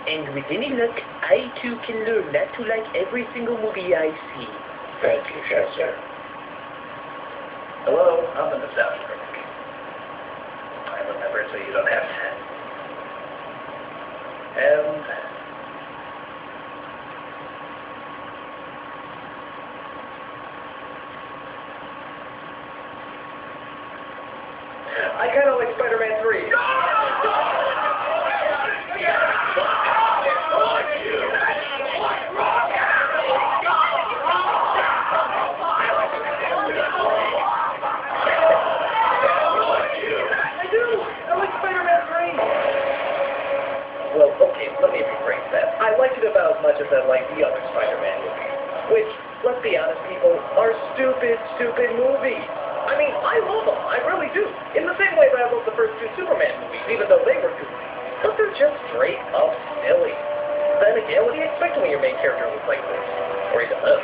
And with any luck, I too can learn not to like every single movie I see. Thank you, Chester. Hello, I'm the nostalgia critic. I remember so you don't have to. And I kind of like Spider-Man 3. Well, okay, let me rephrase that. I liked it about as much as I liked the other Spider-Man movies, which, let's be honest, people, are stupid, stupid movies. I mean, I love them, I really do. In the same way that I love the first two Superman movies, even though they were goofy. But they're just straight up silly. Then again, what do you expect when your main character looks like this? Or even this?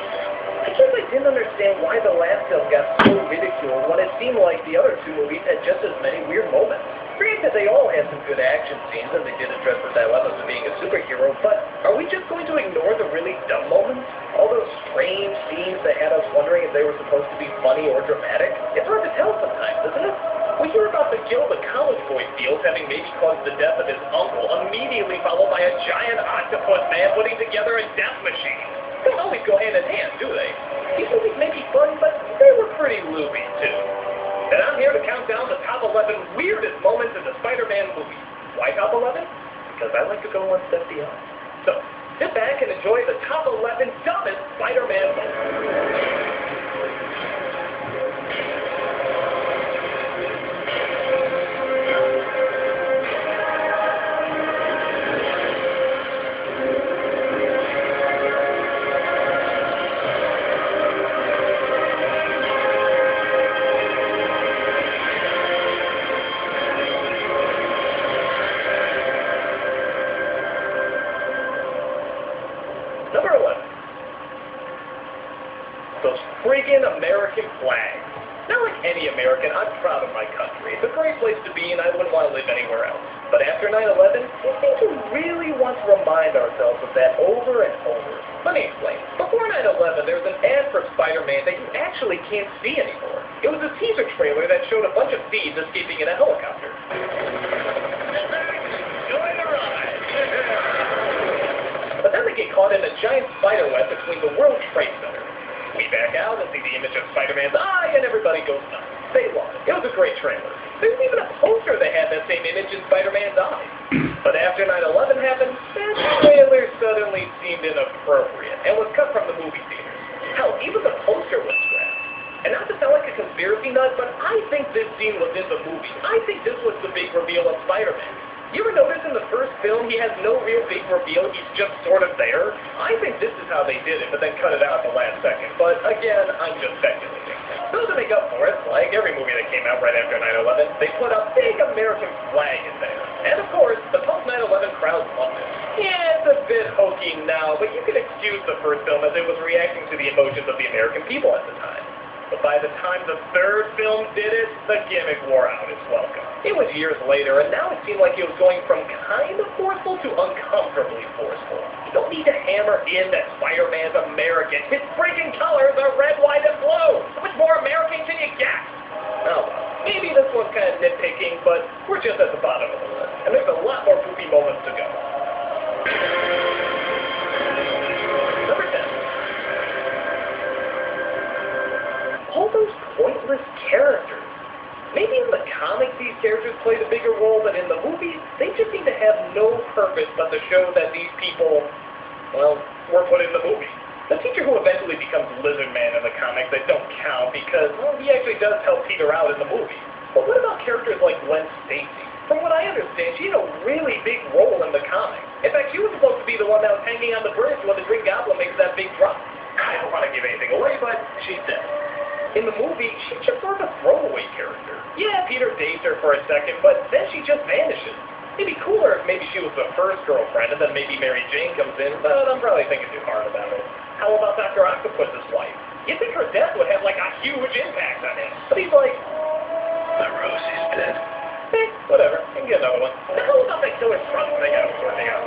I guess I didn't understand why the last film got so ridiculed when it seemed like the other two movies had just as many weird moments. Granted, they all had some good action scenes, and they did address the dilemmas of being a superhero, but are we just going to ignore the really dumb moments? All those strange scenes that had us wondering if they were supposed to be funny or dramatic? It's hard to tell sometimes, isn't it? We hear about the guilt the college boy feels having maybe caused the death of his uncle, immediately followed by a giant octopus man putting together a death machine. They don't always go hand in hand, do they? These movies may be fun, but they were pretty loopy, too. And I'm here to count down the top 11 weirdest moments in the Spider-Man movies. Why top 11? Because I like to go one step beyond. So, sit back and enjoy the top 11 dumbest Spider-Man moments. Number 11. Those friggin' American flags. Not like any American, I'm proud of my country. It's a great place to be, and I wouldn't want to live anywhere else. But after 9/11, we seem to really want to remind ourselves of that over and over. Let me explain. Before 9/11, there was an ad for Spider-Man that you actually can't see anymore. It was a teaser trailer that showed a bunch of thieves escaping in a helicopter. But then they get caught in a giant spider web between the World Trade Center. We back out and see the image of Spider-Man's eye, and everybody goes nuts. They love it. It was a great trailer. There's even a poster that had that same image in Spider-Man's eye. But after 9/11 happened, that trailer suddenly seemed inappropriate and was cut from the movie theaters. Hell, even the poster was scrapped. And not to sound like a conspiracy nut, but I think this scene was in the movie. I think this was the big reveal of Spider-Man. You ever notice in the first film he has no real big reveal, he's just sort of there? I think this is how they did it, but then cut it out at the last second. But again, I'm just speculating. So to make up for it, like every movie that came out right after 9/11, they put a big American flag in there. And of course, the post-9/11 crowd loved it. Yeah, it's a bit hokey now, but you can excuse the first film as it was reacting to the emotions of the American people at the time. But by the time the third film did it, the gimmick wore out its welcome. It was years later, and now it seemed like it was going from kind of forceful to uncomfortably forceful. You don't need to hammer in that Spider-Man's American. His freaking colors are red, white, and blue. How much more American can you get? Oh, well, maybe this one's kind of nitpicking, but we're just at the bottom of the list. And there's a lot more goofy moments to go. Number 10. All those pointless characters. Maybe in the comics these characters played a bigger role, but in the movies, they just seem to have no purpose but to show that these people, well, were put in the movie. The teacher who eventually becomes Lizard Man in the comics, they don't count because, well, he actually does help Peter out in the movie. But what about characters like Gwen Stacy? From what I understand, she had a really big role in the comics. In fact, she was supposed to be the one that was hanging on the bridge when the Green Goblin makes that big drop. I don't want to give anything away, but she's dead. In the movie, she's just sort of a throwaway character. Yeah, Peter dates her for a second, but then she just vanishes. It'd be cooler if maybe she was the first girlfriend and then maybe Mary Jane comes in, but I'm probably thinking too hard about it. How about Dr. Octopus's wife? You'd think her death would have like a huge impact on him. But he's like, the rose is dead. Whatever, I can get another one. The hell about that killer truck thing I was working on?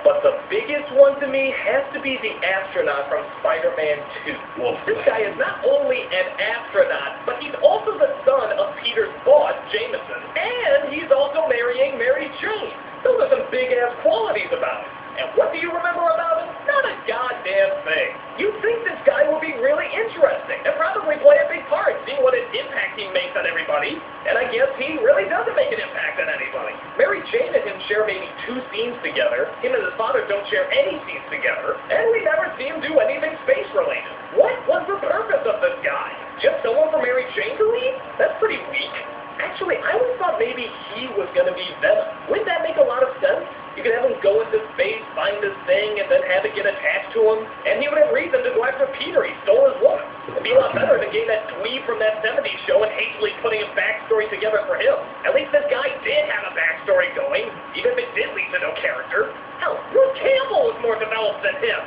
But the biggest one to me has to be the astronaut from Spider-Man 2. Well, This guy is not only an astronaut, but he's also the son of Peter's boss, Jameson. And he's also marrying Mary Jane. Those are some big-ass qualities about him. And what do you remember about him? Not a goddamn thing. You'd think this guy would be really interesting and probably play a big part, seeing what an impact he makes on everybody. And I guess he really doesn't make an impact on anybody. Mary Jane and him share maybe 2 scenes together. Him and his father don't share any scenes together. And we never see him do anything space-related. What was the purpose of this guy? Just someone for Mary Jane to lead? That's pretty weak. Actually, I always thought maybe he was going to be Venom. Wouldn't that make a lot of sense? You could have him go into space, find this thing, and then have it get attached to him. And he would have reason to go after Peter. He stole his woman. It'd be a lot better than getting that dweeb from that 70s show and hastily putting a backstory together for him. At least this guy did have a backstory going, even if it did lead to no character. Hell, Bruce Campbell was more developed than him.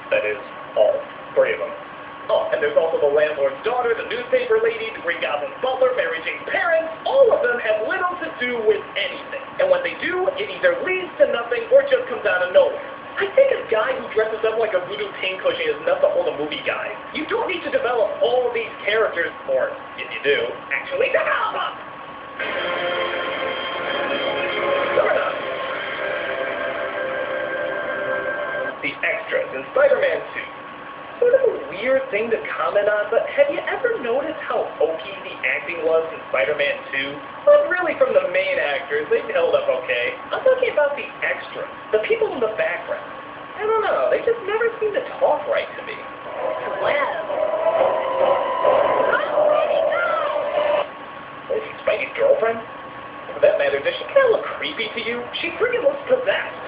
That is, all 3 of them. Oh, and there's also the landlord's daughter, the newspaper lady, the Green Goblin's butler, Mary Jane's parents. All of them have little to do with anything. And when they do, it either leads to nothing or just comes out of nowhere. I think a guy who dresses up like a voodoo pincushion is enough to hold a movie guy. You don't need to develop all these characters, or if you do, actually develop them! Number 9. The extras in Spider-Man 2. Sort of a weird thing to comment on, but have you ever noticed how hokey the acting was in Spider-Man 2? Well, really from the main actors, they held up okay. I'm talking about the extras, the people in the background. I don't know, they just never seem to talk right to me. Is she Spidey's girlfriend? For that matter, does she kind of look creepy to you? She freaking looks possessed.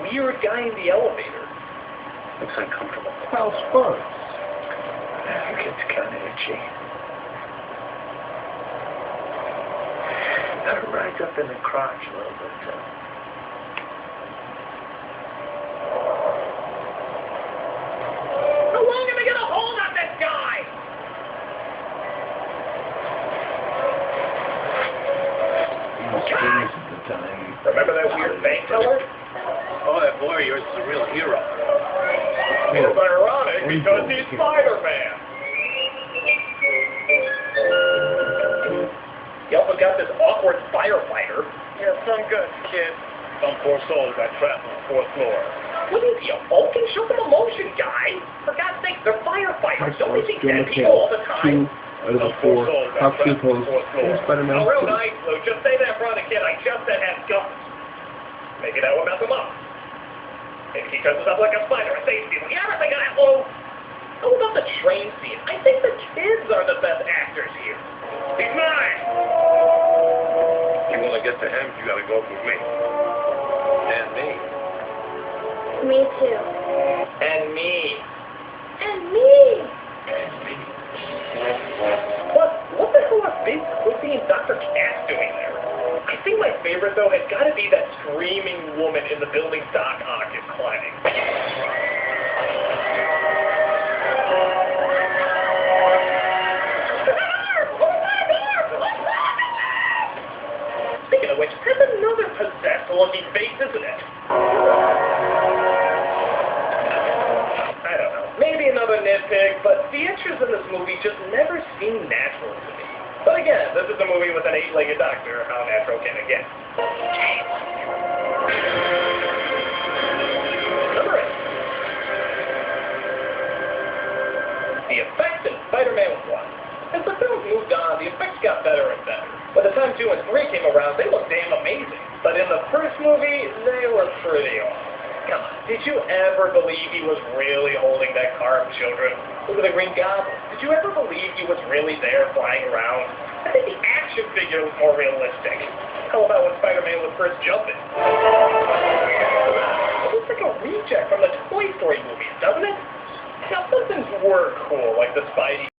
Weird guy in the elevator. looks uncomfortable. Well, spurs. It gets kind of itchy. That rides up in the crotch a little bit, too. How long am I going to hold on this guy? Spurs at the time. Remember that weird bank teller? Oh, that boy of yours is a real hero. It's ironic because he's Spider-Man. You also got this awkward firefighter. Yeah, some good, kid. Some poor soul got trapped on the 4th floor. What is he, a Vulcan? Show some emotion, guy. For God's sake, they're firefighters. Don't they see dead people all the time? Out of the 4, top 2 posts, Spider-Man. Oh, real nice, Lou. Just say that in front of the kid. I just said has guns. Maybe that will mess him up. Maybe he dresses up like a spider and saves people. You ever think of that, Lou? How about the train scene? I think the kids are the best actors here. He's mine! You want to get to him, you got to go through me. And me. Me too. And me. And me. What the hell are Big Pussy and Dr. Cass doing there? I think my favorite, though, has got to be that screaming woman in the building Doc Ock is climbing. Speaking of which, that's another possessed-looking face, isn't it? I don't know. Maybe another nitpick, but the extras in this movie just never seem natural to me. But again, this is a movie with an 8-legged doctor. How natural can it get? Number 8. The effects in Spider-Man 1. As the films moved on, the effects got better and better. By the time 2 and 3 came around, they looked damn amazing. But in the first movie, they were pretty awful. Come on, did you ever believe he was really holding that car of children? Look at the Green Goblin. Did you ever believe he was really there flying around? I think the action figure was more realistic. How about when Spider-Man was first jumping? It looks like a reject from the Toy Story movies, doesn't it? Now, some things were cool, like the Spidey